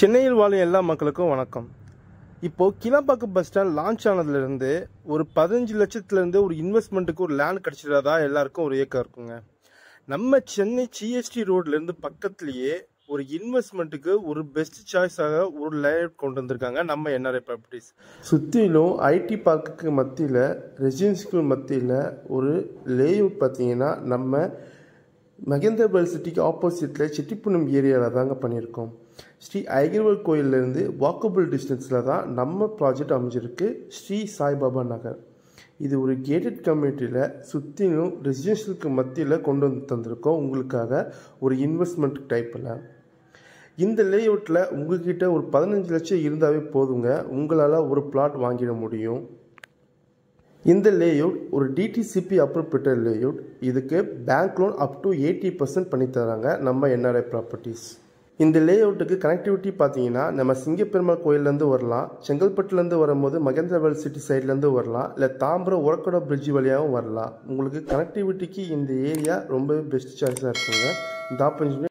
சென்னையில் வாழும் எல்லா மக்களுக்கும் வணக்கம். இப்போது கிளம்பாக்கம் பஸ் ஸ்டாண்ட் லான்ச் ஆனதுலேருந்து ஒரு 15 லட்சத்துலேருந்து ஒரு இன்வெஸ்ட்மெண்ட்டுக்கு ஒரு லேண்ட் கிடச்சிடாதா எல்லாருக்கும் ஒரு ஏக்கம் இருக்குங்க. நம்ம சென்னை சிஎஸ்டி ரோட்லேருந்து பக்கத்துலேயே ஒரு இன்வெஸ்ட்மெண்ட்டுக்கு ஒரு பெஸ்ட் சாய்ஸாக ஒரு லேஅவுட் கொண்டு வந்திருக்காங்க நம்ம என்ஆர்ஐ ப்ராப்பர்ட்டிஸ். சுற்றிலும் ஐடி பார்க்குக்கு மத்தியில் ரெசிடென்சிக்கு மத்தியில் ஒரு லேஅவுட் பார்த்தீங்கன்னா நம்ம மகேந்திரபுரம் சிட்டிக்கு ஆப்போசிட்டில் செட்டிப்புணம் ஏரியாவில் தாங்க பண்ணியிருக்கோம். ஸ்ரீ ஐயர்வாள் கோயிலேருந்து வாக்கபிள் டிஸ்டன்ஸில் தான் நம்ம ப்ராஜெக்ட் அமைஞ்சிருக்கு. ஸ்ரீ சாய்பாபா நகர். இது ஒரு கேட்டட் கம்யூனிட்டியில் சுற்றிலும் ரெசிடென்ஷியலுக்கு மத்தியில் கொண்டு வந்து தந்திருக்கோம் உங்களுக்காக ஒரு இன்வெஸ்ட்மெண்ட் டைப்பில். இந்த லேஅவுட்டில் உங்கள்கிட்ட ஒரு 15 லட்சம் இருந்தாவே போதுங்க, உங்களால் ஒரு பிளாட் வாங்கிட முடியும். இந்த லேஅவுட் ஒரு டிடிசிபி அப்ரூவ்ட் லேஅவுட். இதுக்கு பேங்க் லோன் அப் டு 80% பண்ணி தராங்க நம்ம என்ஆர்ஐ ப்ராப்பர்ட்டிஸ். இந்த லேஅவுட்டுக்கு கனெக்டிவிட்டி பார்த்தீங்கன்னா நம்ம சிங்கப்பெருமாள் கோயிலேருந்து வரலாம், செங்கல்பட்டுலேருந்து வரும்போது மகேந்திரபுரம் சிட்டி சைட்லேருந்து வரலாம், இல்லை தாம்பரம் உரக்கடை பிரிட்ஜ் வழியாகவும் வரலாம். உங்களுக்கு கனெக்டிவிட்டிக்கு இந்த ஏரியா ரொம்பவே பெஸ்ட் சாய்ஸாக இருக்குங்க. இந்த ஆப்பர்ச்சுனிட்டி